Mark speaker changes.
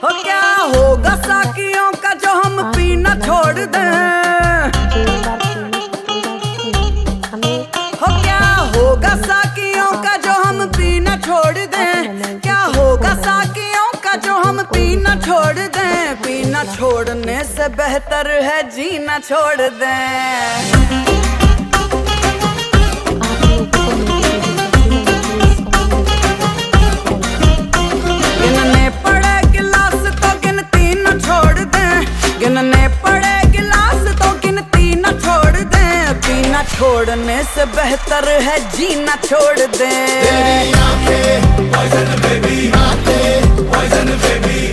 Speaker 1: हो क्या होगा साकियों का जो हम पीना छोड़ दें। हो क्या होगा साकियों का जो हम पीना छोड़ दें। क्या होगा साकियों का जो हम पीना छोड़ दें। पीना छोड़ने से बेहतर है जीना छोड़ दें। गिनने पड़े गिलास तो गिनती न छोड़ दें। गिनने पड़े गिलास तो गिनती न छोड़ दें। पीना छोड़ने से बेहतर है जीना छोड़ दें।
Speaker 2: तेरी आंखें poison baby, आंखें poison baby।